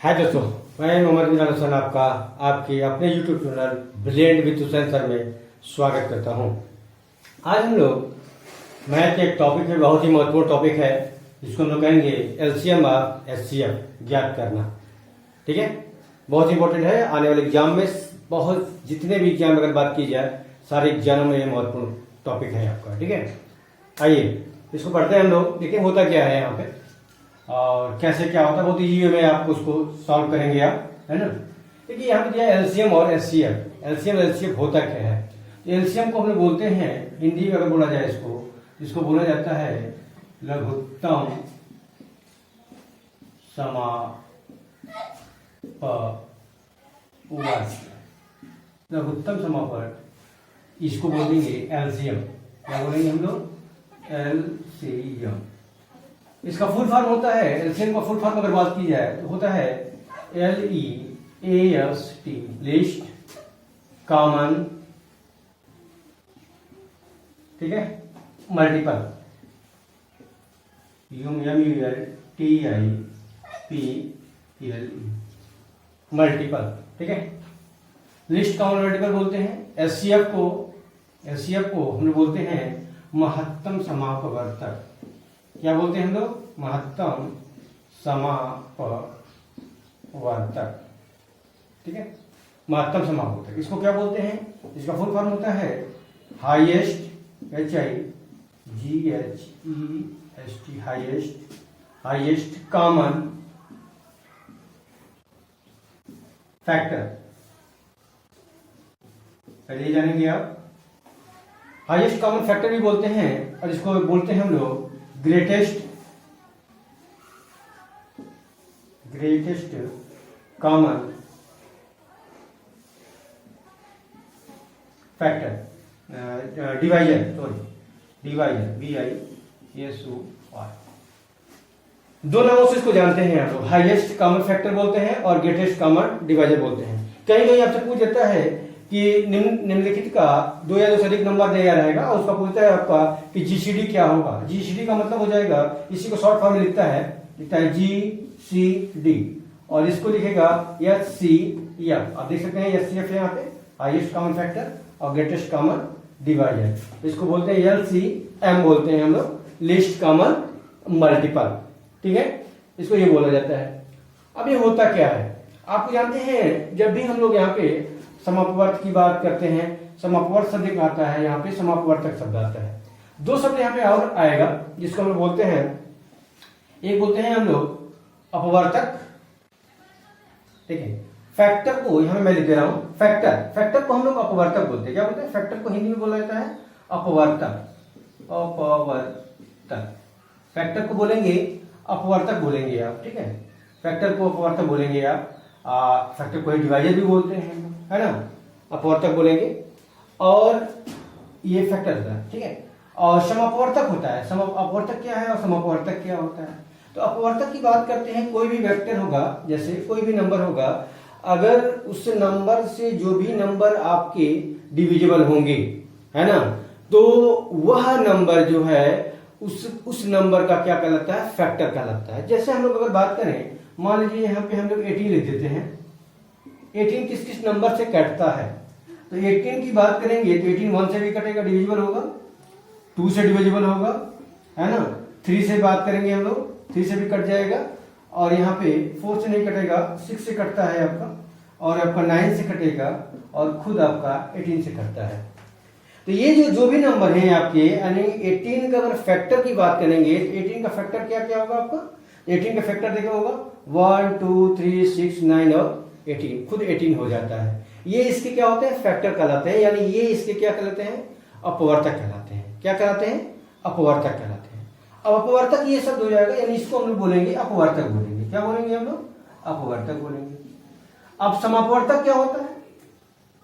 हाय दोस्तों, मैं मोहम्मद मिनाल हुसैन आपका आपके अपने YouTube channel brilliant with Hussain sir में स्वागत करता हूं। आज हम लोग मैथ के एक टॉपिक है, बहुत ही महत्वपूर्ण टॉपिक है, जिसको हम लोग कहेंगे एलसीएम और एचसीएफ ज्ञात करना। ठीक है, बहुत इंपॉर्टेंट है। आने वाले एग्जाम में बहुत जितने भी एग्जाम अगर बात की जाए, सारे एग्जामों में ये महत्वपूर्ण टॉपिक है आपका। ठीक है, आइए इसको पढ़ते हैं हम लोग। देखिए होता क्या है यहाँ पे और कैसे क्या होता है, बहुत ईजी में आप उसको सॉल्व करेंगे आप, है ना। देखिए यहाँ पे दिया एलसीएम और एचसीएफ। एलसीएम एचसीएफ होता क्या है? एलसीएम को हम लोग बोलते हैं, हिंदी में अगर बोला जाए इसको बोला जाता है लघुत्तम समापवर्त। लघुत्तम समापवर्त इसको बोलेंगे एलसीएम। क्या बोलेंगे हम लोग? एलसीएम। इसका फुल फॉर्म होता है, एलसीएम का फुल फॉर्म अगर बात की जाए तो होता है LEAST, लिस्ट कॉमन, ठीक है, मल्टीपल, MULTIPLE, मल्टीपल। ठीक है, लिस्ट कॉमन मल्टीपल बोलते हैं। एचसीएफ को हम लोग बोलते हैं महत्तम समापवर्तक। क्या बोलते हैं हम लोग? महत्तम समापवर्तक। ठीक है, महत्तम समापवर्तक इसको क्या बोलते हैं? इसका फुल फॉर्म होता है highest, HIGHEST, highest common factor. पहले जानेंगे आप। हाईएस्ट कॉमन फैक्टर भी बोलते हैं और इसको बोलते हैं हम लोग greatest common factor, divisor, VISUR। दो नामों से इसको जानते हैं आप लोग, हाईएस्ट कॉमन फैक्टर बोलते हैं और ग्रेटेस्ट कॉमन डिवाइजर बोलते हैं। कहीं कहीं आपसे पूछ देता है कि निम्नलिखित का दो या दो से अधिक नंबर दिया रहेगा और उसका पूछता है आपका कि जीसीडी क्या होगा। जीसीडी का मतलब हो जाएगा, इसी को शॉर्ट फॉर्म में लिखता है GCD और इसको लिखेगा HCF। आप देख सकते हैं HCF है यहाँ पे, हाईएस्ट कॉमन फैक्टर और ग्रेटेस्ट कॉमन डिवाइजर। इसको बोलते हैं LCM, बोलते हैं हम लोग लिस्ट कॉमन मल्टीपल। ठीक है, इसको ये बोला जाता है। अब ये होता क्या है आप जानते हैं? जब भी हम लोग यहाँ पे समापवर्त की बात करते हैं, समापवर्त शब्द एक आता है, यहाँ पे समापवर्तक शब्द आता है। दो शब्द यहाँ पे और आएगा जिसको हम लोग बोलते हैं, एक बोलते हैं हम लोग अपवर्तक। ठीक है, फैक्टर को यहाँ मैं लिख दे रहा हूं, फैक्टर को हम लोग अपवर्तक बोलते हैं। क्या बोलते हैं? फैक्टर को हिंदी में बोला जाता है अपवर्तक। फैक्टर को बोलेंगे अपवर्तक बोलेंगे आप। ठीक है, फैक्टर को अपवर्तक बोलेंगे आप। फैक्टर को डिवाइजर भी बोलते हैं, है ना, अपवर्तक बोलेंगे। और ये फैक्टर होता है। ठीक है, और समापवर्तक होता है। अपवर्तक क्या है और समापवर्तक क्या होता है? तो अपवर्तक की बात करते हैं, कोई भी वेक्टर होगा, जैसे कोई भी नंबर होगा, अगर उस नंबर से जो भी नंबर आपके डिविजिबल होंगे, है ना, तो वह नंबर जो है उस नंबर का क्या कहलाता है? फैक्टर कहलाता है। जैसे हम लोग अगर बात करें, मान लीजिए यहाँ पे हम लोग 18 लिख देते हैं। 18 किस किस नंबर से कटता है? तो 18 की बात करेंगे तो 18 1 से भी कटेगा, डिविजिबल होगा, 2 से डिविजिबल होगा, है ना, 3 से बात करेंगे हम लोग, 3 से भी कट जाएगा, और यहाँ पे 4 से नहीं कटेगा, 6 से कटता है आपका, और आपका 9 से कटेगा, और खुद आपका 18 से कटता है। तो ये जो भी नंबर हैं आपके, यानी 18 का अगर फैक्टर की बात करेंगे तो 18 का फैक्टर क्या क्या होगा आपका? 18 का फैक्टर देखा होगा 1 2 3 6 9 और 18, खुद 18 हो जाता है। ये इसके क्या होते हैं? फैक्टर कहलाते हैं, यानी ये इसके क्या कहलाते हैं? अपवर्तक कहलाते हैं। क्या कहलाते हैं? अपवर्तक कहलाते हैं। अब अपवर्तक ये शब्द हो जाएगा, यानी इसको हम लोग बोलेंगे अपवर्तक बोलेंगे। क्या बोलेंगे हम लोग? अपवर्तक बोलेंगे। अब समापवर्तक क्या होता है?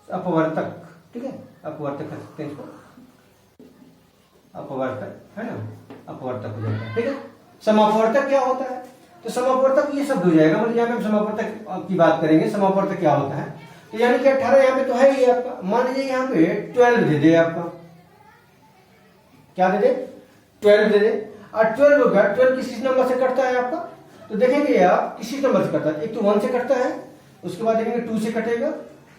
अपवर्तक। ठीक है, अपवर्तक कर सकते हैं इसको, अपवर्तक, है ना, अपवर्तक हो जाता है। ठीक है, समापवर्तक क्या होता है? तो समापवर्तक ये शब्द हो जाएगा, मतलब यहाँ पे समापवर्तक की बात करेंगे। समापवर्तक क्या होता है? तो यानी कि 18 यहाँ पे तो है ही आपका, मान लीजिए यहाँ पे 12 दे दे आपका, क्या दे दे? 12 दे दे, और 12 होगा, 12 किस नंबर से कटता है आपका? तो देखेंगे आप किसी नंबर से कटता है, एक तो 1 से कटता है, उसके बाद देखेंगे 2 से कटेगा,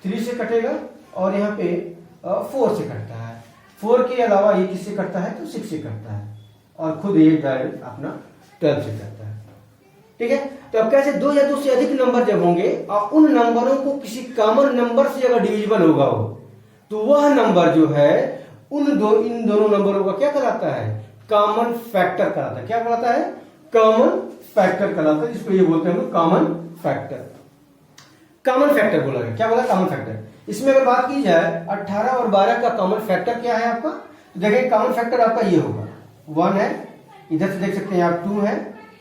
3 से कटेगा और यहाँ पे 4 से कटता है। 4 के अलावा ये किससे कटता है तो 6 से कटता है और खुद ये डायरेक्ट अपना 12 से करता है। ठीक है, तो अब कैसे 2 या 2 से अधिक नंबर जब होंगे और उन नंबरों को किसी कॉमन नंबर से अगर डिविजिबल होगा हो तो वह नंबर जो है इन दोनों नंबरों का क्या कहलाता है, कॉमन फैक्टर कहलाता है। क्या कहलाता है, कॉमन फैक्टर कहलाता है, जिसको ये बोलते हैं हम लोग कॉमन फैक्टर। कॉमन फैक्टर बोला गया, क्या बोला कॉमन फैक्टर। इसमें अगर बात की जाए 18 और 12 का कॉमन फैक्टर क्या है आपका, तो देखिए कॉमन फैक्टर आपका ये होगा 1 है, इधर से देख सकते हैं आप 2 है,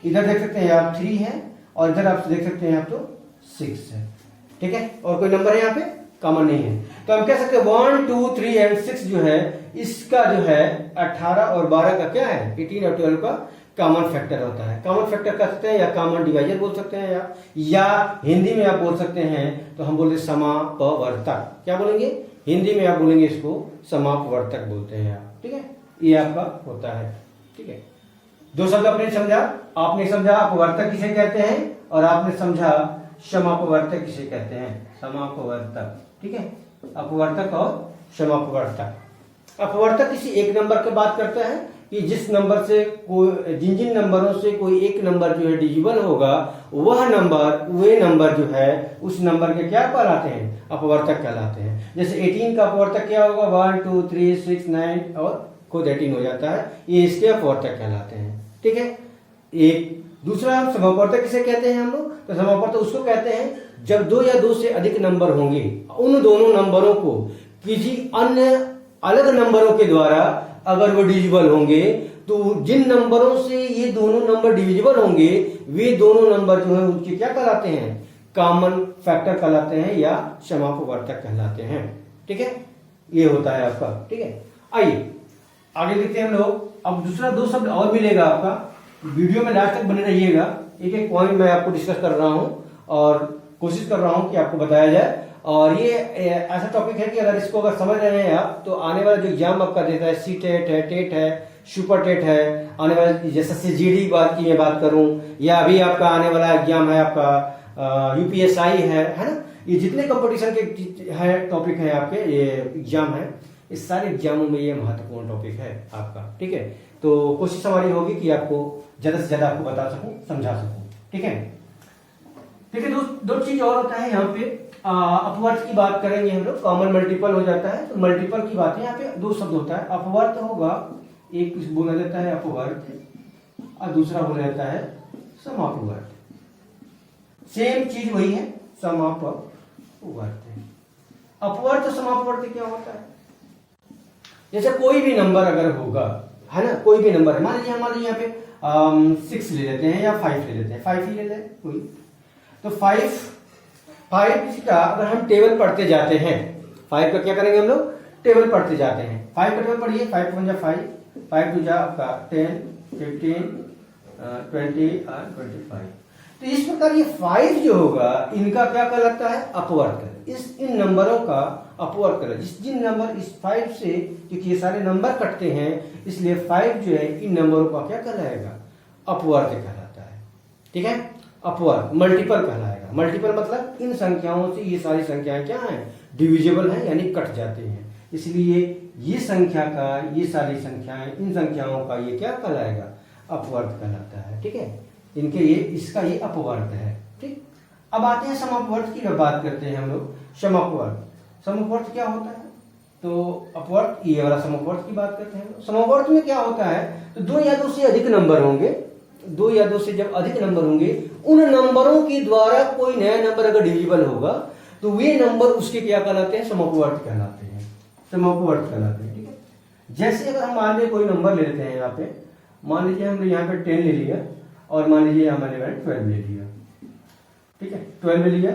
इधर देख सकते हैं आप 3 है और इधर आप देख सकते हैं आप तो 6 है। ठीक है, और कोई नंबर है यहाँ पे कॉमन नहीं है, तो हम कह सकते हैं 1 2 3 एंड 6 जो है इसका जो है 18 और 12 का क्या है 18 और 12 का कॉमन फैक्टर होता है। कॉमन फैक्टर कह सकते हैं या कॉमन डिवाइजर बोल सकते हैं या हिंदी में आप बोल सकते हैं तो हम बोलते समापवर्तक। क्या बोलेंगे, हिंदी में आप बोलेंगे इसको समापवर्तक बोलते हैं आप। ठीक है, ये आपका होता है। ठीक है, 2 शब्द आपने समझा, आपने समझा अपवर्तक किसे कहते हैं और आपने समझा समापवर्तक किसे कहते हैं, समापवर्तक। ठीक है, अपवर्तक और समापवर्तक। अपवर्तक किसी एक नंबर की बात करता है कि जिस नंबर से कोई जिन नंबरों से कोई एक नंबर जो है डिविजिबल होगा वह नंबर वे नंबर जो है उस नंबर के क्या कहलाते हैं, अपवर्तक कहलाते हैं। जैसे 18 का अपवर्तक क्या होगा 1 2 3 6 9 और खुद 18 हो जाता है, ये इसके अपवर्तक कहलाते हैं। ठीक है, एक दूसरा हम समापवर्तक किसे कहते हैं हम लोग, तो समापवर्तक उसको कहते हैं जब 2 या 2 से अधिक नंबर होंगे उन दोनों नंबरों को किसी अन्य अलग नंबरों के द्वारा अगर वो डिविजिबल होंगे तो जिन नंबरों से ये दोनों नंबर डिविजिबल होंगे वे दोनों नंबर जो है उनके क्या कहलाते हैं, कॉमन फैक्टर कहलाते हैं या समापवर्तक कहलाते हैं। ठीक है, ये होता है आपका। ठीक है, आइए आगे देखते हैं हम लोग। अब दूसरा 2 शब्द और मिलेगा आपका, वीडियो में लास्ट तक बने रहिएगा। एक एक पॉइंट मैं आपको डिस्कस कर रहा हूं और कोशिश कर रहा हूं कि आपको बताया जाए। और ये ऐसा टॉपिक है कि अगर इसको अगर समझ रहे हैं आप तो आने वाला जो एग्जाम आपका देता है सी टेट है, टेट है, सुपर टेट है, आने वाला जैसे सीजीडी बात की मैं बात करूं या अभी आपका आने वाला एग्जाम है आपका यूपीएसआई है ना, ये जितने कंपटीशन के है टॉपिक है आपके ये एग्जाम है, इस सारे एग्जामों में ये महत्वपूर्ण टॉपिक है आपका। ठीक है, तो कोशिश हमारी होगी कि आपको ज्यादा से ज्यादा आपको बता सकूं, समझा सकूं। ठीक है, ठीक है, दो चीज और होता है यहाँ पे। अपवर्त की बात करेंगे हम लोग, कॉमन मल्टीपल हो जाता है तो मल्टीपल की बात है। यहाँ पे 2 शब्द होता है, अपवर्त होगा, एक बोला जाता है अपवर्त और दूसरा बोला जाता है समापवर्त। सेम चीज वही है, समापवर्त। अपवर्त और समापवर्त क्या होता है, जैसे कोई भी नंबर अगर होगा है ना, कोई भी नंबर है, मान लीजिए यहाँ पे 6 ले लेते हैं या 5 ले लेते हैं, 5 ही ले लेते हैं कोई, तो 5 का अगर हम टेबल पढ़ते जाते हैं, 5 का क्या करेंगे हम लोग टेबल पढ़ते जाते हैं। 5 का टेबल पढ़िए, 5 1 जा 5, 5 2 जा आपका 10 15 20 और 25। तो इस प्रकार ये 5 जो होगा इनका क्या कहलाता है, अपवर्त। इन नंबरों का अपवर्त करें, जिन नंबर इस 5 से, क्योंकि ये सारे नंबर कटते हैं इसलिए 5 जो है इन नंबरों का क्या कहलाएगा, अपवर्त कहलाता है। ठीक है, अपवर्त मल्टीपल कहलाएगा। मल्टीपल मतलब इन संख्याओं से ये सारी संख्याएं क्या हैं, डिविजिबल हैं यानी कट जाते हैं, इसलिए ये संख्या का ये सारी संख्याएं इन संख्याओं का ये क्या कहलाएगा, अपवर्त कहलाता है। ठीक है, इनके ये इसका ये अपवर्त है। ठीक, अब आते हैं समापवर्त की बात करते हैं हम लोग। समापवर्त, समापवर्त क्या होता है, तो अपवर्त ये वाला समापवर्त की बात करते हैं। समापवर्त में क्या होता है, तो 2 या 2 से अधिक नंबर होंगे, 2 या 2 से जब अधिक नंबर होंगे उन नंबरों के द्वारा कोई नया नंबर अगर डिविजिबल होगा तो वे नंबर उसके क्या कहलाते हैं, समापवर्त कहलाते हैं, समापवर्त कहलाते हैं। ठीक है, जैसे अगर हम मान लीजिए कोई नंबर ले लेते हैं, यहाँ पे मान लीजिए हमने यहाँ पे 10 ले लिया और मान लीजिए हमने 12 ले लिया। ठीक है, 12 ले लिया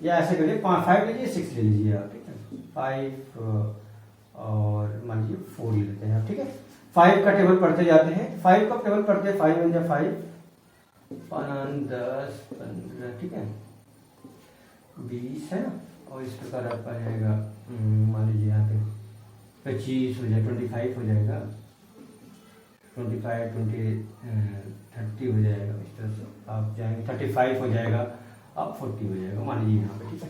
या ऐसे करिए 5 लीजिए 6 ले लीजिए आप। ठीक है, 5 और मान लीजिए 4 ले लेते हैं। ठीक है, 5 का टेबल पढ़ते जाते हैं, 5 का टेबल पढ़ते 5 1 जा 5 5 10 15 ठीक है 20 है ना, और इस प्रकार आपका रहेगा मान लीजिए यहाँ पे 25 हो जाए, 25 हो जाएगा, 25 20 30 हो जाएगा, इस तरह से आप जाएंगे 35 हो जाएगा, अब 40 हो जाएगा मान लीजिए यहाँ पे, ठीक है।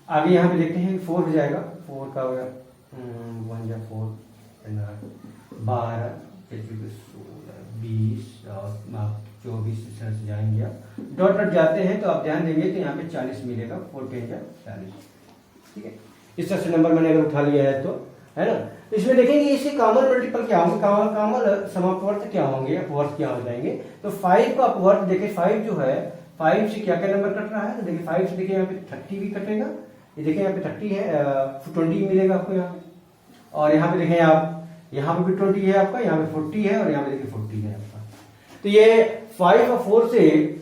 आगे यहाँ पे देखते हैं 4 हो जाएगा, 4 का हो गया 1 या 4 12 16 20 और 24 इस तरह से जाएंगे। आप डॉट डॉट जाते हैं तो आप ध्यान देंगे तो यहाँ पे 40 मिलेगा, 4 10 40, ठीक है। इस तरह से नंबर मैंने अगर उठा लिया है तो, है ना। तो इसमें देखेंगे इसके कॉमन मल्टीपल क्या होंगे, कॉमन समापवर्त क्या होंगे, अपवर्त क्या हो जाएंगे। तो 5 का अपवर्त देखिए 5 जो है, 5 से क्या क्या नंबर कट रहा है, तो देखिए 5 से देखिए यहाँ पे 30 भी कटेगा, ये देखिए यहाँ पे 30 है, 20 मिलेगा आपको यहाँ पे, और यहाँ पे देखें आप यहाँ पे भी 20 है आपका, यहाँ पे 40 है और यहाँ पे देखिए 40 है आपका। तो ये 5 और 4 से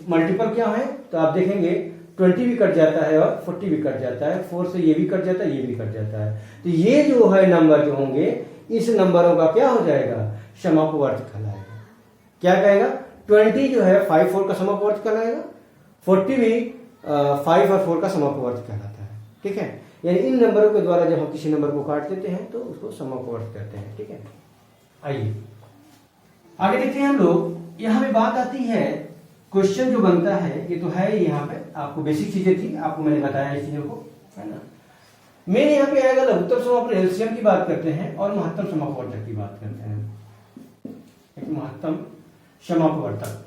मल्टीपल क्या है, तो आप देखेंगे 20 भी कट जाता है और 40 भी कट जाता है, 4 से ये भी कट जाता है, ये भी कट जाता है। तो ये जो है नंबर जो होंगे, इस नंबरों का क्या हो जाएगा, समापवर्त कहलाएगा। क्या कहेगा, 20 जो है 5 4 का समापवर्त कहलाएगा, 40 भी 5 और 4 का समापवर्त कहलाता है, ठीक है। यानी इन नंबरों के द्वारा जब हम किसी नंबर को काट देते हैं तो उसको समापवर्त कहते हैं, ठीक है। आइए आगे देखते हैं हम लोग। यहाँ पे बात आती है, क्वेश्चन जो बनता है, ये तो है यहाँ पे आपको बेसिक चीजें थी, आपको मैंने बताया इस चीजों को, है ना। मेरे यहाँ पे आएगा लघुत्तम समापन एलसीएम की बात करते हैं और महत्तम समापवर्तक की बात करते हैं। एक महत्तम समापवर्तक,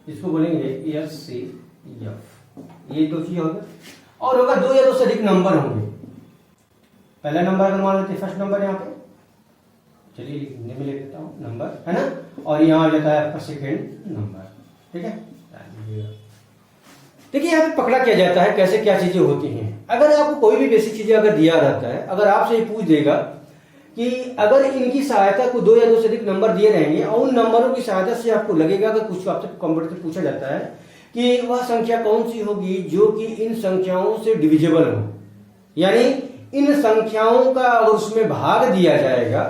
इसको बोलेंगे एचसीएफ। ये दो चीज होगा, और होगा 2 या 2 से अधिक नंबर होंगे। पहला नंबर अगर मान लेते हैं, फर्स्ट नंबर यहाँ पे, चलिए लिखने में ले लेता हूँ नंबर, है ना, और यहाँ आ जाता है आपका सेकेंड नंबर, ठीक है। देखिए यहाँ पे पकड़ा किया जाता है, कैसे क्या चीजें होती हैं। अगर आपको कोई भी बेसिक चीजें अगर दिया रहता है, अगर आपसे ये पूछ देगा कि अगर इनकी सहायता को 2 या 2 से अधिक नंबर दिए रहेंगे और उन नंबरों की सहायता से आपको लगेगा, अगर कुछ आपसे कंप्यूटर से पूछा जाता है कि वह संख्या कौन सी होगी जो कि इन संख्याओं से डिविजिबल हो, यानी इन संख्याओं का अगर उसमें भाग दिया जाएगा,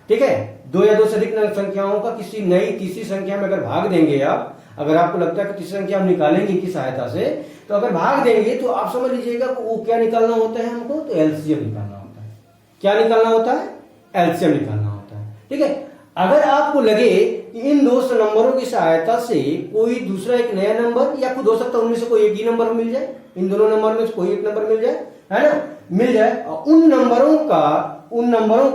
ठीक है, 2 या 2 से अधिक संख्याओं का किसी नई तीसरी संख्या में अगर भाग देंगे आप, अगर आपको लगता है कि तीसरी संख्या हम निकालेंगे इनकी सहायता से, तो अगर भाग देंगे तो आप समझ लीजिएगा वो क्या निकालना होता है हमको, तो एलसीएम निकालना होता है। क्या निकालना होता है, एलसीएम निकालना होता है, ठीक है। अगर आपको लगे कि इन 2 नंबरों की सहायता से कोई दूसरा एक नया नंबर, या खुद हो सकता है उनमें से कोई एक ही नंबर मिल जाए, इन दोनों नंबर में से कोई एक नंबर मिल जाए, है ना, मिल जाए, और उन नंबरों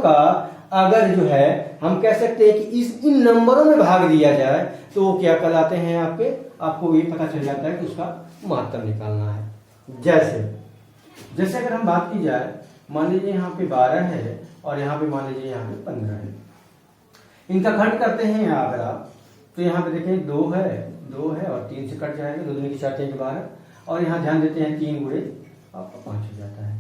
का अगर जो है हम कह सकते हैं कि इन नंबरों में भाग दिया जाए तो वो क्या कहलाते हैं आपको ये पता चल जाता है कि उसका महत्तम निकालना है। जैसे अगर हम बात की जाए, मान लीजिए यहाँ पे 12 है और यहाँ पे मान लीजिए यहाँ पे 15 है, इनका घट करते हैं अगर आप, तो यहाँ पे देखें 2 है और 3 से कट जाएगा, 2 दूनी की 4 3 12, और यहाँ ध्यान देते हैं 3 गुणे आपका 5 हो जाता है।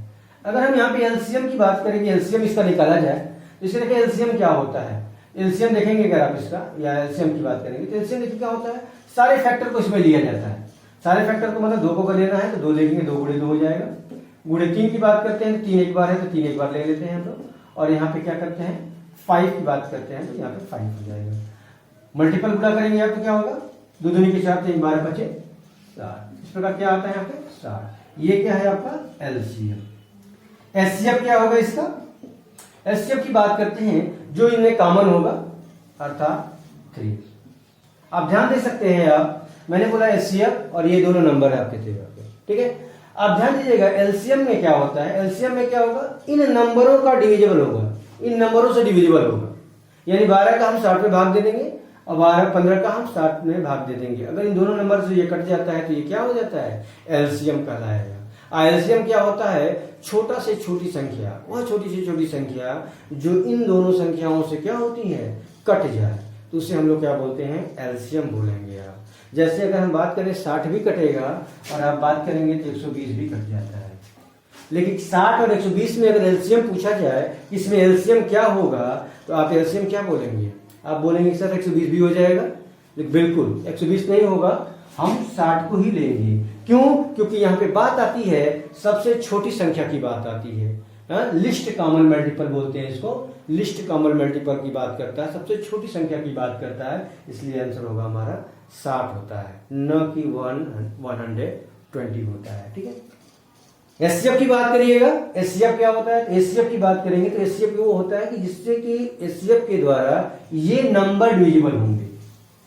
अगर हम यहाँ पे एलसीएम की बात करेंगे, एलसीएम इसका निकाला जाए, इसके देखिए एलसीएम क्या होता है। एलसीएम देखेंगे अगर आप इसका, या एलसीएम की बात करेंगे तो एलसीएम देखिए क्या होता है, सारे फैक्टर को इसमें लिया जाता है। सारे फैक्टर को मतलब 2 को अगर लेना है तो 2 लेंगे, 2 गुणे 2 हो जाएगा। गुणे 3 की बात करते हैं तो 3 एक बार है तो 3 एक बार ले लेते हैं हम लोग, और यहाँ पे क्या करते हैं 5 की बात करते हैं तो यहाँ पे 5 हो जाएगा। मल्टीपल गुणा करेंगे आप तो क्या होगा, 2 दूनी के 4 3 12 बचे 7, इस प्रकार क्या आता है यहाँ पे 7। ये क्या है आपका एलसीएम। एचसीएफ क्या होगा इसका, एचसीएफ की बात करते हैं जो इनमें कॉमन होगा, अर्थात 3। आप ध्यान दे सकते हैं, आप मैंने बोला एचसीएफ और ये दोनों नंबर है आपके टेबल पे, ठीक है। आप ध्यान दीजिएगा एलसीएम में क्या होता है, एलसीएम में क्या होगा, इन नंबरों का डिविजिबल होगा, इन नंबरों से डिविजिबल होगा। यानी 12 का हम 60 में भाग दे देंगे और 15 का हम 60 में भाग दे देंगे। अगर इन दोनों नंबर से ये कट जाता है तो ये क्या हो जाता है, एलसीएम कहलाएगा। एलसीएम क्या होता है, छोटा से छोटी संख्या, वह छोटी से छोटी संख्या जो इन दोनों संख्याओं से क्या होती है, कट जाए, तो उसे हम लोग क्या बोलते हैं, एलसीएम बोलेंगे आप। जैसे अगर हम बात करें 60 भी कटेगा और आप बात करेंगे तो 120 भी कट जाता है। लेकिन 60 और 120 में अगर एलसीएम पूछा जाए, इसमें एलसीएम क्या होगा, तो आप एलसीएम क्या बोलेंगे, आप बोलेंगे सर 120 भी हो जाएगा, लेकिन बिल्कुल 120 नहीं होगा, हम 60 को ही लेंगे। क्यों, क्योंकि यहाँ पे बात आती है सबसे छोटी संख्या की बात आती है, लिस्ट कॉमन मल्टीपल बोलते हैं इसको, लिस्ट कॉमन मल्टीपल की बात करता है, सबसे छोटी संख्या की बात करता है, इसलिए आंसर होगा हमारा 60 होता है, न कि 120 होता है, ठीक है। एचसीएफ की बात करिएगा, एचसीएफ क्या होता है, एचसीएफ की बात करेंगे तो एचसीएफ वो होता है कि जिससे कि एचसीएफ के द्वारा ये नंबर डिविजिबल होंगे,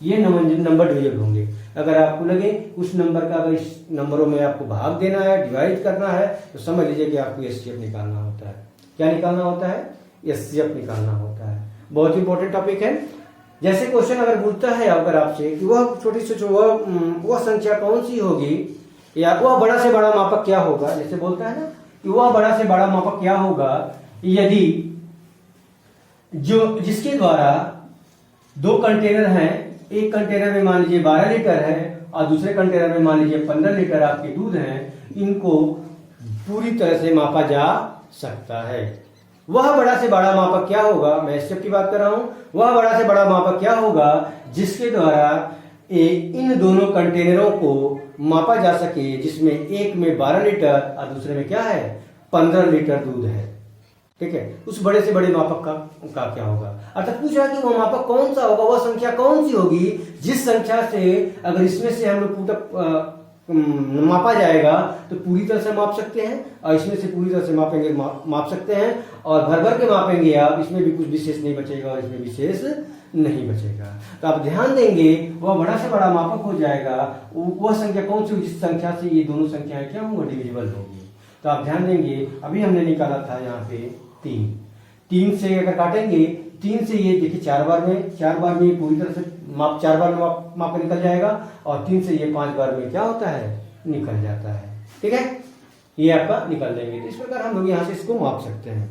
ये नंबर डिविजिबल होंगे। अगर आपको लगे उस नंबर का अगर इस नंबरों में आपको भाग देना है, डिवाइड करना है, तो समझ लीजिए कि आपको एचसीएफ निकालना होता है। क्या निकालना होता है, एचसीएफ निकालना होता है। बहुत इंपॉर्टेंट टॉपिक है। जैसे क्वेश्चन अगर पूछता है अगर आपसे कि वह छोटी से वह संख्या कौन सी होगी, या वह बड़ा से बड़ा मापक क्या होगा, जैसे बोलता है ना कि वह बड़ा से बड़ा मापक क्या होगा यदि जो जिसके द्वारा दो कंटेनर हैं, एक कंटेनर में मान लीजिए 12 लीटर है और दूसरे कंटेनर में मान लीजिए 15 लीटर आपके दूध हैं, इनको पूरी तरह से मापा जा सकता है। वह बड़ा से बड़ा मापक क्या होगा, मैं एचसीएफ की बात कर रहा हूं, वह बड़ा से बड़ा मापक क्या होगा जिसके द्वारा इन दोनों कंटेनरों को मापा जा सके, जिसमें एक में 12 लीटर और दूसरे में क्या है 15 लीटर दूध है। ठीक है, उस बड़े से बड़े मापक का क्या होगा, अर्थात पूछ रहा है कि वो मापक कौन सा होगा, वह संख्या कौन सी होगी जिस संख्या से अगर इसमें से हम लोग पूरा मापा जाएगा तो पूरी तरह से माप सकते हैं, और इसमें से पूरी तरह से मापेंगे माप सकते हैं, और भर भर के मापेंगे आप, इसमें भी कुछ विशेष नहीं बचेगा और इसमें विशेष नहीं बचेगा। तो आप ध्यान देंगे वह बड़ा से बड़ा मापक हो जाएगा, वह संख्या कौन सी जिस संख्या से ये दोनों संख्याएं क्या होंगी, डिविजिबल होंगी। तो आप ध्यान देंगे, अभी हमने निकाला था यहाँ पे 3 से अगर काटेंगे 3 से ये देखिए 4 बार में पूरी तरह से माप 4 बार में माप निकल जाएगा, और 3 से ये 5 बार में क्या होता है निकल जाता है। ठीक है, ये आपका निकल देंगे। तो इस प्रकार हम लोग यहाँ से इसको माप सकते हैं।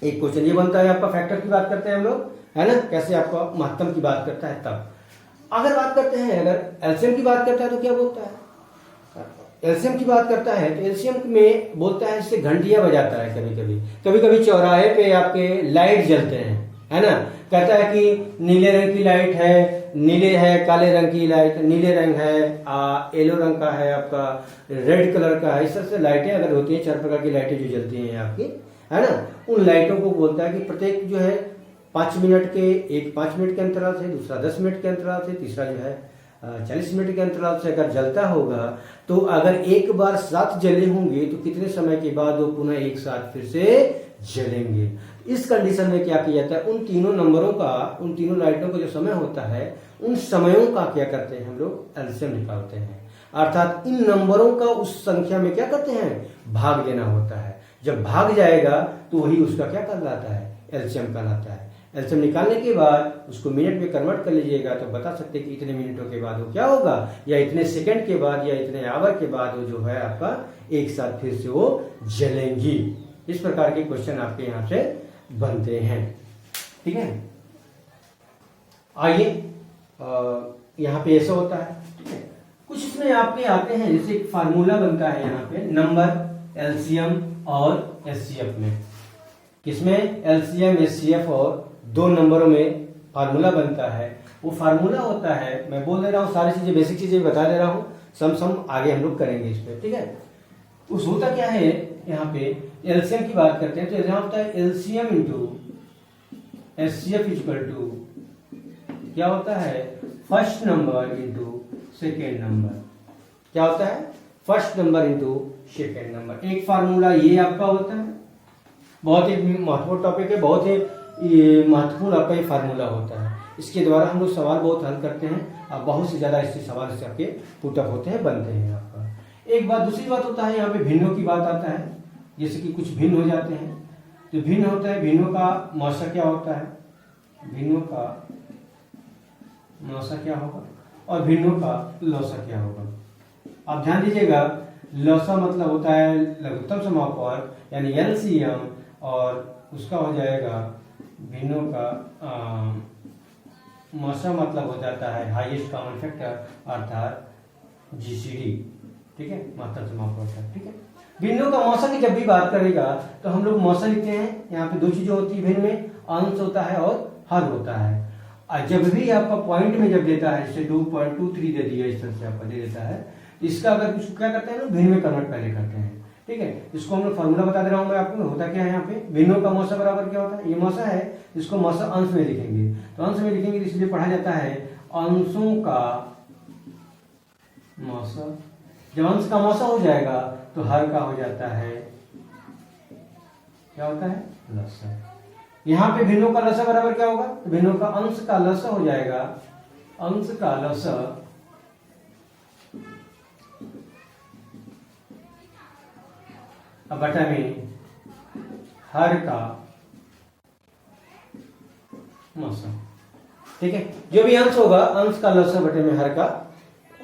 एक क्वेश्चन ये बनता है, आपका फैक्टर की बात करते हैं हम लोग, है ना, कैसे आपका महत्तम की बात करता है। तब अगर बात करते हैं, अगर एलसीएम की बात करता है तो क्या बोलता है, एलसीएम की बात करता है तो एलसीएम में बोलता है इससे घंटियां बजाता है। कभी कभी चौराहे पे आपके लाइट जलते हैं, है ना, कहता है कि नीले रंग की लाइट है, नीले है, काले रंग की लाइट, नीले रंग है, येलो रंग का है, आपका रेड कलर का है। इस तरह से लाइटें अगर होती हैं, 4 प्रकार की लाइटें जो जलती हैं आपकी, है ना, उन लाइटों को बोलता है कि प्रत्येक जो है 5 मिनट के, एक 5 मिनट के अंतराल से, दूसरा 10 मिनट के अंतराल से, तीसरा जो है 40 मिनट के अंतराल से अगर जलता होगा, तो अगर एक बार साथ जले होंगे तो कितने समय के बाद वो पुनः एक साथ फिर से जलेंगे। इस कंडीशन में क्या किया जाता है, उन तीनों नंबरों का, उन तीनों लाइटों का जो समय होता है, उन समयों का क्या करते हैं हम लोग एलसीएम निकालते हैं। अर्थात इन नंबरों का उस संख्या में क्या करते हैं, भाग देना होता है। जब भाग जाएगा तो वही उसका क्या कहलाता है, एलसीएम कहलाता है। एलसीएम निकालने के बाद उसको मिनट में कन्वर्ट कर लीजिएगा तो बता सकते हैं कि इतने मिनटों के बाद वो क्या होगा, या इतने सेकंड के बाद, या इतने आवर के बाद वो जो है आपका एक साथ फिर से वो जलेंगी। इस प्रकार के क्वेश्चन आपके यहाँ से बनते हैं। ठीक है, आइए यहाँ पे ऐसा होता है। ठीक है, कुछ इसमें आपके आते हैं, जैसे एक फार्मूला बनता है यहाँ पे नंबर, एलसीएम और एचसीएफ में। किसमें, एलसीएम, एचसीएफ और 2 नंबरों में फार्मूला बनता है। वो फार्मूला होता है, मैं बोल दे रहा हूँ, सारी चीजें बेसिक चीजें बता दे रहा हूँ, सम आगे हम लोग करेंगे इस पे। ठीक है, उस होता क्या है, यहाँ पे एलसीएम की बात करते हैं तो यहाँ होता है LCM into HCF equal to क्या होता है, first number into second number. क्या होता है, first number into second number. एक फार्मूला ये आपका होता है, बहुत ही महत्वपूर्ण टॉपिक है, बहुत ही महत्वपूर्ण आपका ये फार्मूला होता है। इसके द्वारा हम लोग सवाल बहुत हल करते हैं, और बहुत से ज्यादा इससे सवाल इससे आपके पुटअप होते हैं, बनते हैं आपका। एक बात, दूसरी बात होता है यहाँ पे भिन्नों की बात आता है, जैसे कि कुछ भिन्न हो जाते हैं तो भिन्न होता है, भिन्नों का मौसा क्या होता है, भिन्नों का मौसा क्या होगा, और भिन्नों का लौसा क्या होगा। आप ध्यान दीजिएगा, लौसा मतलब होता है लघुत्तम समापक यानी एलसीएम, और उसका हो जाएगा भिन्नों का मौसा मतलब हो जाता है हाईएस्ट कॉमन फैक्टर, अर्थात जीसीडी। ठीक है, महत्तम समापक होता है। ठीक है, भिन्नों का मौसा की जब भी बात करेगा तो हम लोग मौसा लिखते हैं। यहाँ पे 2 चीजें होती है भिन्न में, अंश होता है और हर होता है। और जब भी आपका पॉइंट में जब देता है, जैसे 2.23 दे दिया, इस तरह से आपका दे देता है, इसका अगर कुछ क्या करते हैं ना, भिन्न में कन्वर्ट पहले करते हैं। ठीक है, इसको हम लोग फॉर्मूला बता दे रहा हूँ मैं आपको, होता क्या है यहाँ पे, भिन्नों का मौसा बराबर क्या होता है, ये मौसा है, इसको मौसा अंश में लिखेंगे, तो अंश में लिखेंगे तो इसलिए पढ़ा जाता है अंशों का मौसा जब अंश का मौसा हो जाएगा तो हर का हो जाता है, क्या होता है, लसा। यहां पे भिन्नों का लसा बराबर क्या होगा, तो भिन्नों का अंश का लसा हो जाएगा, अंश का लसा अब बटा में हर का मौसा। ठीक है, जो भी अंश होगा अंश का लसा बटे में हर का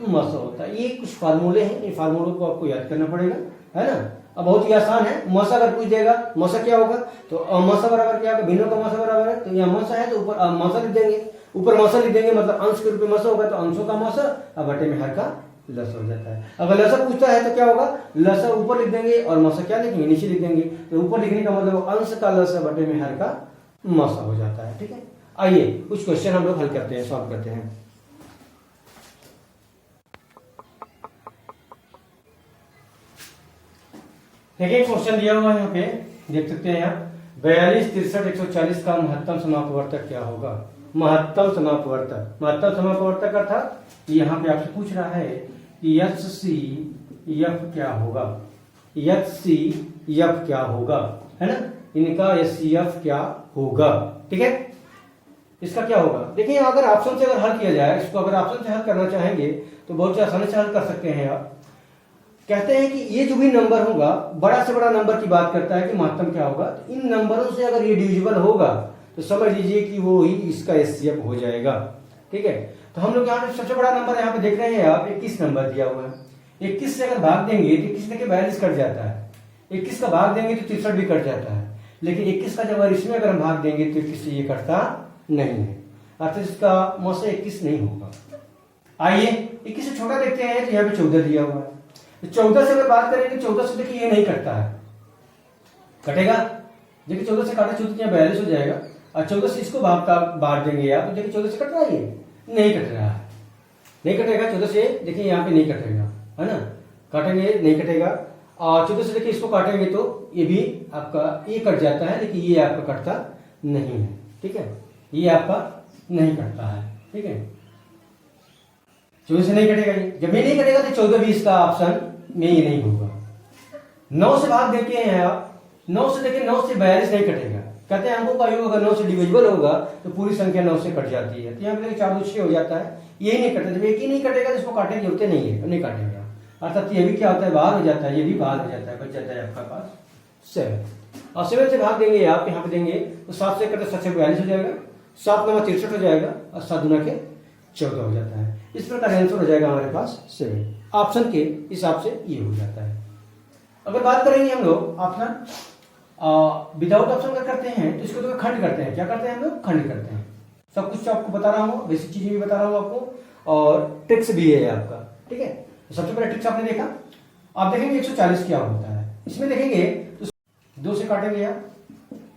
मौसा होता है। ये कुछ फार्मूले हैं, इन फार्मूलों को आपको याद करना पड़ेगा, है ना। अब बहुत ही आसान है, मौसा अगर पूछ देगा मौसा क्या होगा, तो मौसा बराबर क्या होगा, भिन्नों का मौसा बराबर है, तो यहाँ मौसा है तो ऊपर मौसा लिख देंगे, ऊपर मौसा लिख देंगे, मतलब अंश के रूप में मौसा होगा तो अंशों का मौसा, अब बटे में हर का लसा हो जाता है। अगर लसा पूछता है तो क्या होगा, लसा ऊपर लिख देंगे और मौसा क्या लिखेंगे, नीचे लिख देंगे। तो ऊपर लिखने का मतलब अंश का लसा बटे में हर का मौसा हो जाता है। ठीक है, आइए कुछ क्वेश्चन हम लोग हल करते हैं, सॉल्व करते हैं। देखिए क्वेश्चन दिया हुआ है यहाँ पे, देख सकते हैं यहाँ 42, 63, 140 का महत्तम समापवर्तक क्या होगा। महत्तम समापवर्तक, महत्तम समापवर्तक अर्थात यहाँ पे आपसे पूछ रहा है कि HCF क्या होगा, HCF क्या होगा, है ना, इनका HCF क्या होगा। ठीक है, इसका क्या होगा, देखिए अगर ऑप्शन से अगर हल किया जाए, इसको अगर ऑप्शन से हल करना चाहेंगे तो बहुत आसानी से हल कर सकते हैं आप। कहते हैं कि ये जो भी नंबर होगा, बड़ा से बड़ा नंबर की बात करता है कि महत्तम क्या होगा, तो इन नंबरों से अगर ये डिविजिबल होगा तो समझ लीजिए कि वो ही इसका HCF हो जाएगा। ठीक है, तो हम लोग यहाँ पे सबसे बड़ा नंबर यहाँ पे देख रहे हैं आप, 21 नंबर दिया हुआ है। 21 से अगर भाग देंगे तो 21 देखिए 42 कट जाता है, 21 का भाग देंगे तो 63 भी कट जाता है, लेकिन 21 का जब इसमें अगर हम भाग देंगे तो 21 से ये कटता नहीं है, अर्थात इसका मौसा 21 नहीं होगा। आइए 21 से छोटा देखते हैं, तो यहाँ पे 14 दिया हुआ है, तो 14 से अगर बात करेंगे 14 से देखिए ये नहीं कटता है, कटेगा, देखिए 14 से काटे 14 42 हो जाएगा, और 14 से इसको बांट देंगे आप, तो देखिए 14 से कट रहा है, ये नहीं कट रहा है, नहीं कटेगा 14 से, देखिए यहाँ पे नहीं कटेगा, है ना, काटेंगे नहीं कटेगा। और 14 से देखिए इसको काटेंगे तो ये भी आपका ये कट जाता है, लेकिन ये आपका कटता नहीं है। ठीक है, ये आपका नहीं कटता है। ठीक है, 14 से नहीं कटेगा, ये जब ये नहीं कटेगा तो 14-20 का ऑप्शन में ये नहीं होगा। 9 से भाग देते हैं आप, 9 से देखिए 9 से 42 नहीं कटेगा, कहते हैं अंकों का योग अगर 9 से डिविजिबल होगा तो पूरी संख्या 9 से कट जाती है, तो यहाँ पे 4 2 6 हो जाता है, यही नहीं कटता। जब एक ही नहीं कटेगा तो इसको काटने की जरूरत नहीं है, नहीं काटेगा, अर्थात ये भी क्या होता है, बाहर हो जाता है, ये भी बाहर हो जाता है, बच जाता है आपका पास 7। और 7 से भाग देंगे आप, यहाँ पे देंगे तो 7 से कटे 7 से 42 हो जाएगा, 7 9 63 हो जाएगा, और 7 दूना के 14 हो जाता है। इस प्रकार आंसर हो जाएगा हमारे पास 7, ऑप्शन के हिसाब से ये हो जाता है। अगर बात करेंगे हम लोग ऑप्शन विदाउट ऑप्शन का करते हैं, तो इसको तो खंड करते हैं, क्या करते हैं हम लोग, खंड करते हैं। सब कुछ आपको बता रहा हूँ, बेसिक चीजें भी बता रहा हूँ आपको, और ट्रिक्स भी है आपका। ठीक है, तो सबसे पहले ट्रिक्स आपने देखा, आप देखेंगे 140 क्या होता है, इसमें देखेंगे तो 2 से काटेंगे आप,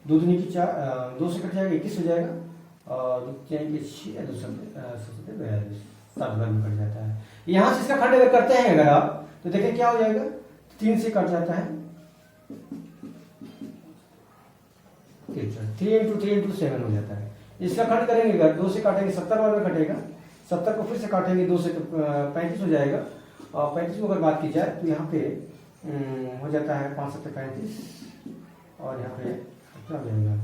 2 दूनी की 4, 2 से कट जाएगा 21 हो जाएगा, और 6 42 7 बार में कट जाता है। यहां से इसका खंड अगर करते हैं अगर आप, तो देखिए क्या हो जाएगा, 3 से कट जाता है, 3 इंटू 3 इंटू 7 हो जाता है। इसका खंड करेंगे अगर 2 से काटेंगे 70 बार में कटेगा, 70 को फिर से काटेंगे 2 से तो 35 हो जाएगा, और 35 को अगर बात की जाए तो यहाँ पे हो जाता है 5 7 35, और यहाँ पे क्या हो जाएगा,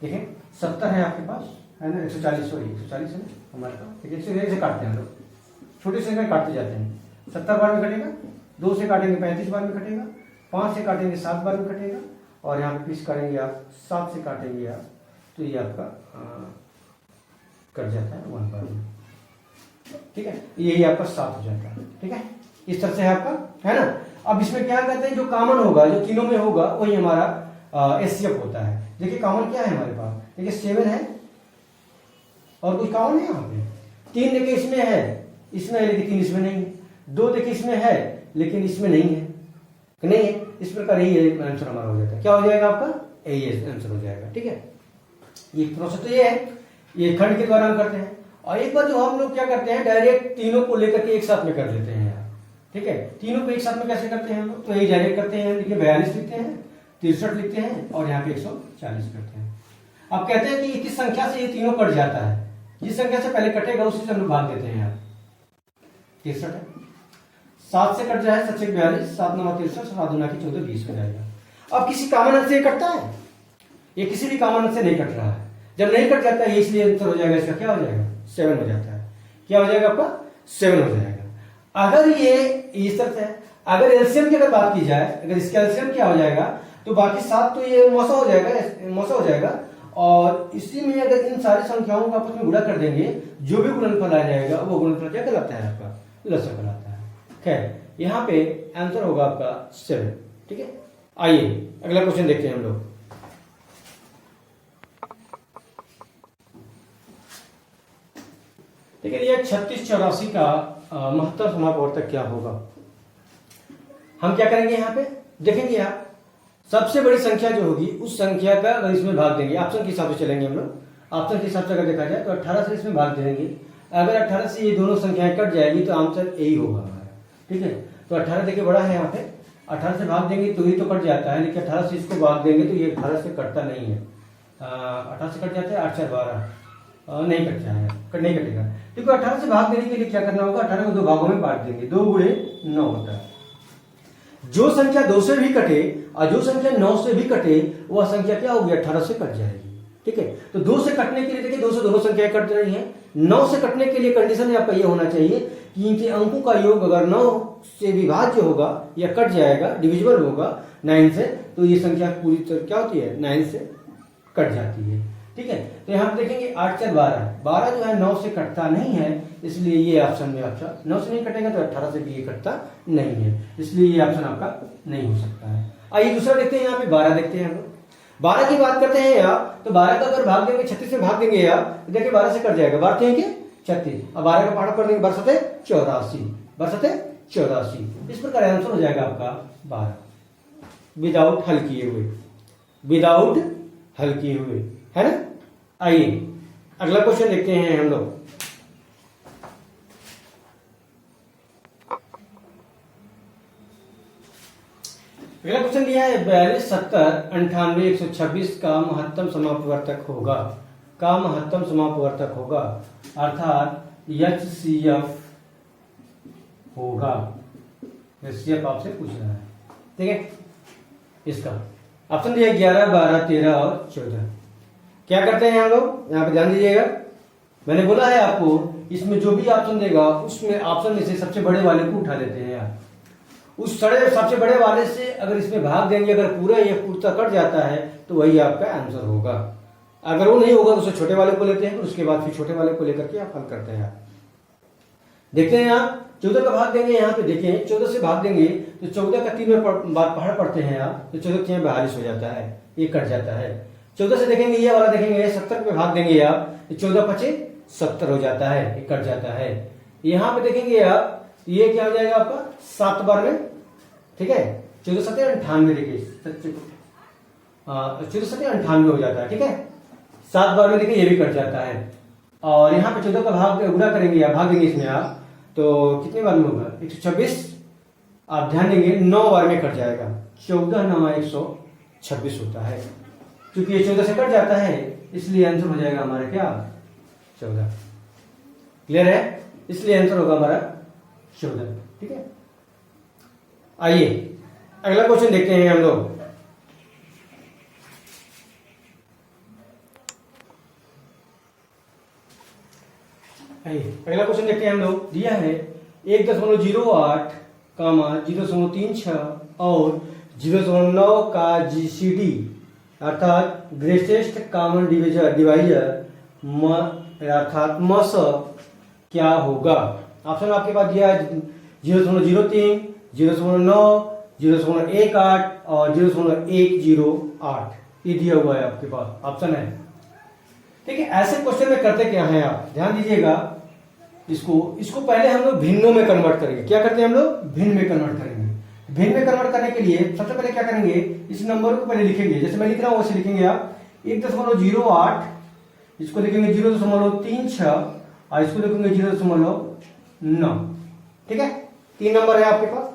देखिए 70 है आपके पास, है ना, 140 सॉरी 140 है ना हमारे पास। ठीक है, 101 से काटते हैं हम लोग, छोटे से काटते जाते हैं, 70 बार में कटेगा, 2 से काटेंगे 35 बार में कटेगा, 5 से काटेंगे 7 बार में कटेगा, और यहाँ पे पीस करेंगे आप 7 से काटेंगे आप, तो ये आपका कट जाता है 1 बार में। ठीक है, यही आपका 7 हो जाता है। ठीक है, इस तरह से है आपका, है ना। अब इसमें क्या कहते हैं, जो कॉमन होगा, जो तीनों में होगा, वही हमारा HCF होता है। देखिए कॉमन क्या है हमारे पास, देखिए 7 है, और कुछ कॉमन है यहाँ पे, 3 देखिए इसमें है, इसमें है लेकिन इसमें नहीं है, 2 देखिए इसमें है लेकिन इसमें नहीं है, नहीं है। इस प्रकार यही आंसर हमारा हो जाता है, क्या हो जाएगा आपका, यही आंसर हो जाएगा। ठीक है, ये प्रोसेस तो ये है, ये खंड के द्वारा हम करते हैं। और एक बार जो हम लोग क्या करते हैं, डायरेक्ट तीनों को लेकर के एक साथ में कर लेते हैं यार। ठीक है, तीनों को एक साथ में कैसे करते हैं हम लोग, तो यही डायरेक्ट करते हैं, देखिए 42 लिखते हैं, 63 लिखते हैं, और यहाँ पे 140 करते हैं। अब कहते हैं कि किस संख्या से ये तीनों कट जाता है, जिस संख्या से पहले कटेगा उसी से हम लोग भाग देते हैं यार। 63 है, 7 से कट जाए 7 से 42, 7 9 63, 7 दूना की 14, 20 हो जाएगा। अब किसी कॉमन अंक से ये कटता है? ये किसी भी कॉमन अंक से नहीं कट रहा है। जब नहीं कट जाता है इसलिए आंसर हो जाएगा इसका क्या हो जाएगा? 7 हो जाता है। क्या हो जाएगा आपका? 7 हो जाएगा। अगर ये इस तरह से है, अगर एलसीएम की अगर बात की जाए, अगर इसका एलसीएम क्या हो जाएगा तो बाकी 7 तो ये मौसा हो जाएगा और इसी में अगर इन सारी संख्याओं को आपस में गुणा कर देंगे, जो भी गुणनफल आ जाएगा वो गुणनफल क्या कहलाता है? आपका लसक कहलाता है। खैर यहाँ पे आंसर होगा आपका 7। ठीक है, आइए अगला क्वेश्चन देखते हैं हम लोग। ठीक है, ये 3684 का महत्तम समापवर्तक क्या होगा? हम क्या करेंगे यहाँ पे देखेंगे आप, सबसे बड़ी संख्या जो होगी उस संख्या का अगर इसमें भाग देंगे, ऑप्शन के हिसाब से चलेंगे हम लोग। ऑप्शन के हिसाब से अगर देखा जाए तो 18 से इसमें भाग देंगे। अगर 18 से ये दोनों संख्याएं कट जाएगी तो आंसर यही होगा हमारा। ठीक है, तो 18 देखिए बड़ा है यहाँ पे, 18 से भाग देंगे तो ये तो कट जाता है, लेकिन 18 से इसको भाग देंगे तो ये 18 से कटता नहीं है। 18 से कट जाता है, 8 4 12 नहीं कटता है, नहीं कटेगा। देखो 18 से भाग देने के लिए क्या करना होगा? 18 को 2 भागों में बांट देंगे, 2 गुणे 9 होता है। जो संख्या 2 से भी कटे और जो संख्या 9 से भी कटे वह संख्या क्या होगी? 18 से कट जाएगी। ठीक है, तो 2 से कटने के लिए देखिए 2 से दोनों संख्याएं कट रही हैं। 9 से कटने के लिए कंडीशन आपका ये होना चाहिए कि इनके अंकों का योग अगर 9 से विभाज्य होगा या कट जाएगा, डिविजिबल होगा 9 से, तो ये संख्या पूरी तरह क्या होती है? 9 से कट जाती है। ठीक है, तो यहाँ पे देखेंगे 8 4 12 जो है 9 से कटता नहीं है, इसलिए ये ऑप्शन में आपका 9 से नहीं कटेगा तो 18 से भी ये कटता नहीं है, इसलिए ये ऑप्शन आपका नहीं हो सकता है। आइए दूसरा देखते हैं, यहाँ पे 12 देखते हैं हम लोग। 12 की बात करते हैं यार, तो 12 का अगर भाग देंगे 36 में भाग देंगे यार, तो देखिए 12 से कट जाएगा, बारह हैं कि 36, अब 12 का पाठ कर देंगे, 12 सते 84, 12 सते 84। इस प्रकार आंसर हो जाएगा आपका 12, विदाउट हल किए हुए, विदाउट हल किए हुए, है ना। आइए अगला क्वेश्चन देखते हैं हम लोग। अगला क्वेश्चन दिया है 42 70 98 126 का महत्तम समापवर्तक होगा, का महत्तम समापवर्तक होगा, अर्थात HCF होगा। HCF आपसे पूछ रहा है। ठीक है, इसका ऑप्शन दिया 11 12 13 और 14। क्या करते हैं हम लोग? यहाँ पे ध्यान दीजिएगा, मैंने बोला है आपको इसमें जो भी ऑप्शन देगा उसमें ऑप्शन में से सबसे बड़े वाले को उठा लेते हैं यार। उस सबसे बड़े वाले से अगर इसमें भाग देंगे, अगर पूरा ये पूर्ता कट जाता है तो वही आपका आंसर होगा। अगर वो नहीं होगा तो उसे छोटे वाले को लेते हैं, उसके बाद फिर छोटे वाले को लेकर के आप हल करते हैं। देखते हैं आप 14 का भाग देंगे, यहाँ पे देखें 14 से भाग देंगे तो 14 का 3 में पहाड़ पढ़ते हैं आप, तो 14 3 42 हो जाता है, ये कट जाता है। 14 से देखेंगे ये वाला देखेंगे 70 पे भाग देंगे आप, तो 14 25 70 हो जाता है, ये कट जाता है। यहाँ पे देखेंगे आप ये क्या हो जाएगा आपका 7 बार में। ठीक है, 14 7 98 देखिए 14 7 98 हो जाता है। ठीक है, 7 बार में देखिए ये भी कट जाता है। और यहाँ पे 14 का भाग गुणा करेंगे आप, भाग देंगे इसमें आप, तो कितने बार में होगा? 126। आप ध्यान देंगे 9 बार में कट जाएगा, 14 9 126 होता है। क्योंकि ये 14 से कट जाता है इसलिए आंसर हो जाएगा हमारा क्या? 14। क्लियर है? इसलिए आंसर होगा हमारा 14। ठीक है, आइए अगला क्वेश्चन देखते हैं हम लोग। अगला क्वेश्चन देखते हैं हम लोग। दिया है 1.08 0.36 और 0.9 का GCD अर्थात ग्रेटेस्ट कॉमन डिवाइजर अर्थात मस क्या होगा? ऑप्शन आपके पास दिया है 0.03 0.9 0.18 और 0.108, ये दिया हुआ है आपके पास, ऑप्शन है। ठीक है, ऐसे क्वेश्चन में करते क्या है आप ध्यान दीजिएगा, इसको पहले हम लोग भिन्नों में कन्वर्ट करेंगे। क्या करते हैं हम लोग? भिन्न में कन्वर्ट करेंगे। भिन्न में कन्वर्ट करने के लिए सबसे पहले क्या करेंगे? इस नंबर को पहले लिखेंगे, जैसे मैं लिख रहा हूं वैसे लिखेंगे आप। 1.08 इसको लिखेंगे 0.36 और इसको लिखेंगे 0.9। ठीक है, 3 नंबर है आपके पास।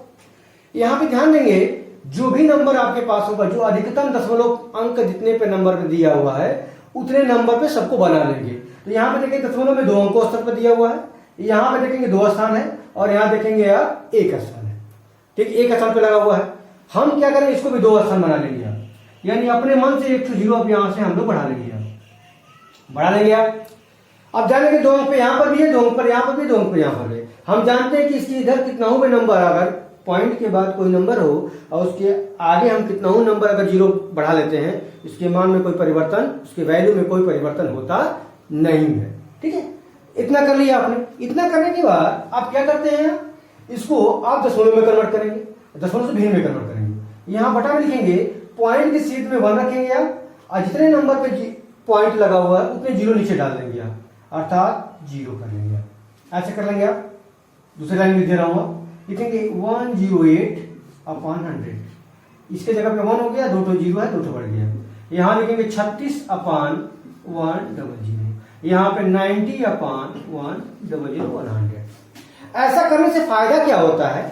यहां पे ध्यान देंगे जो भी नंबर आपके पास होगा, जो अधिकतम दशमलव अंक जितने पे नंबर पे दिया हुआ है उतने नंबर पे सबको बना लेंगे। तो यहाँ पे देखिए दशमलव में 2 अंकों स्तर पर दिया हुआ है, यहाँ पे देखेंगे 2 स्थान है और यहाँ देखेंगे आप 1 स्थान है। ठीक, 1 स्थान पे लगा हुआ है। हम क्या करेंगे, इसको भी 2 स्थान बना लेंगे आप, यानी अपने मन से 1 0 अब यहाँ से हम लोग बढ़ा लेंगे आप। अब जानेंगे 2 अंक पे यहाँ पर भी है, 2 अंक पर यहाँ पर भी, 2 अंक पर यहाँ पर भी। हम जानते हैं कि इसके इधर कितना हो नंबर, अगर पॉइंट के बाद कोई नंबर हो और उसके आगे हम कितना हो नंबर अगर 0 बढ़ा लेते हैं, इसके मान में कोई परिवर्तन, उसके वैल्यू में कोई परिवर्तन होता नहीं है। ठीक है, इतना कर लिया आपने। इतना करने के बाद आप क्या करते हैं, इसको आप दशमलव में कन्वर्ट करेंगे, दशमलव से भिन्न में कन्वर्ट करेंगे। यहाँ बटा में लिखेंगे, पॉइंट की सीट में 1 रखेंगे आप, और जितने नंबर पे पॉइंट लगा हुआ है उतने 0 नीचे डाल देंगे आप, अर्थात 0 कर लेंगे आप। ऐसे कर लेंगे आप। दूसरी लाइन लिख दे रहा हूं, लिखेंगे 108/100। इसके जगह पे 1 हो गया, 2 तो 0 है, 2 तो बढ़ गया। यहां लिखेंगे 36/100। यहाँ पे 90/100। ऐसा करने से फायदा क्या होता है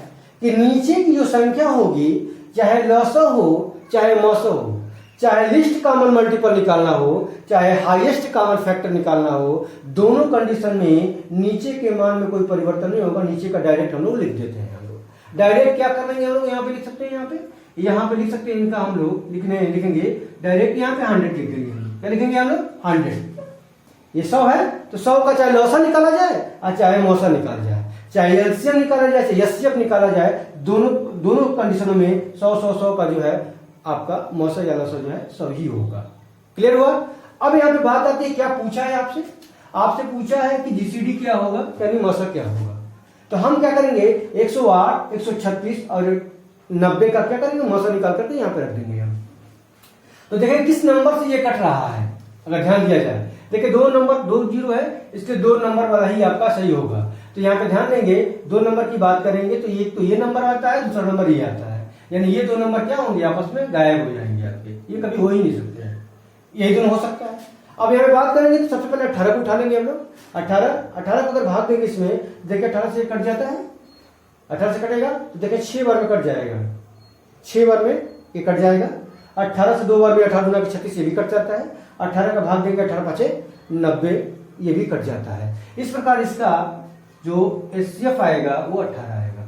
कि नीचे की जो संख्या होगी, चाहे लसो हो चाहे मसो हो, चाहे लिस्ट कॉमन मल्टीपल निकालना हो चाहे हाईएस्ट कॉमन फैक्टर निकालना हो, दोनों कंडीशन में नीचे के मान में कोई परिवर्तन नहीं होगा। नीचे का डायरेक्ट हम लोग लिख देते हैं। हम लोग डायरेक्ट क्या कर लेंगे, हम लोग यहाँ पे लिख सकते हैं, यहाँ पे लिख सकते हैं। इनका हम लोग लिखेंगे डायरेक्ट, यहाँ पे 100 लिख देंगे। क्या लिखेंगे हम लोग, 100। ये 100 है तो 100 का चाहे लौसा निकाला जाए और चाहे मौसा निकाला जाए, चाहे एलसीएम निकाला जाए चाहे एचसीएफ निकाला जाए, दोनों कंडीशनों में 100 का जो है आपका मौसा या लौसा जो है 100 ही होगा। क्लियर हुआ। अब यहाँ पे बात आती है, क्या पूछा है आपसे पूछा है कि जीसीडी क्या होगा, यानी मौसा क्या होगा। तो हम क्या करेंगे, 108, 136 और 90 का क्या करेंगे, मौसा निकाल करके यहाँ पे रख देंगे हम। तो देखें किस नंबर से ये कट रहा है, अगर ध्यान दिया जाए। देखिए 2 नंबर 2 0 है, इसके 2 नंबर वाला ही आपका सही होगा। तो यहाँ पे ध्यान देंगे, 2 नंबर की बात करेंगे तो ये नंबर आता है, दूसरा नंबर ये आता है, यानी ये 2 नंबर क्या होंगे, आपस में गायब हो जाएंगे आपके। ये कभी हो ही नहीं सकते हैं, यही दोनों हो सकता है। अब यहाँ पे बात करेंगे तो सबसे पहले 18 को उठा लेंगे हम लोग। 18 को अगर भाग देंगे इसमें, देखिए 18 से कट जाता है, 18 से कटेगा तो देखिए 6 बार में कट जाएगा, 6 बार में ये कट जाएगा। 18 से 2 बार में 18 × 36 ये भी कट जाता है। 18 का भाग देंगे 18 × 5 = 90, ये भी कट जाता है। इस प्रकार इसका जो एचसीएफ आएगा वो 18 आएगा।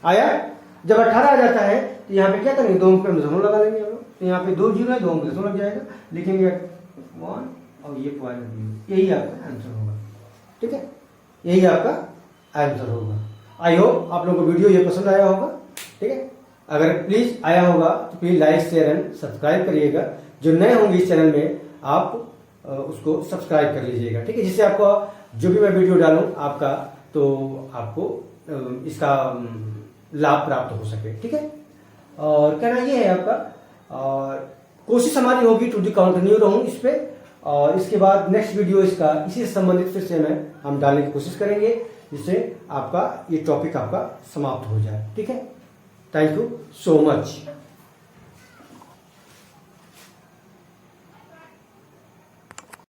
आया। जब 18 आ जाता है तो यहाँ पे क्या करेंगे, 2 अंक पे दशमलव लगा लेंगे हम लोग। तो यहाँ पे 2 0 है, 2 अंक पे दशमलव लग जाएगा, लिखेंगे 1 और ये पॉइंट, यही आपका आंसर होगा। ठीक है, यही आपका आंसर होगा। आई होप आप लोगों को वीडियो ये पसंद आया होगा। ठीक है, अगर प्लीज आया होगा तो please like share and subscribe करिएगा। जो नए होंगे इस चैनल में आप उसको सब्सक्राइब कर लीजिएगा। ठीक है, जिससे आपको जो भी मैं वीडियो डालूं आपका, तो आपको इसका लाभ प्राप्त हो सके। ठीक है, और कहना ये है आपका, और कोशिश हमारी होगी टू दी कंटिन्यू रहूं इस पे, और इसके बाद नेक्स्ट वीडियो इसका इसी से संबंधित फिर से हम डालने की कोशिश करेंगे, जिससे आपका ये टॉपिक आपका समाप्त हो जाए। ठीक है, थैंक यू सो मच।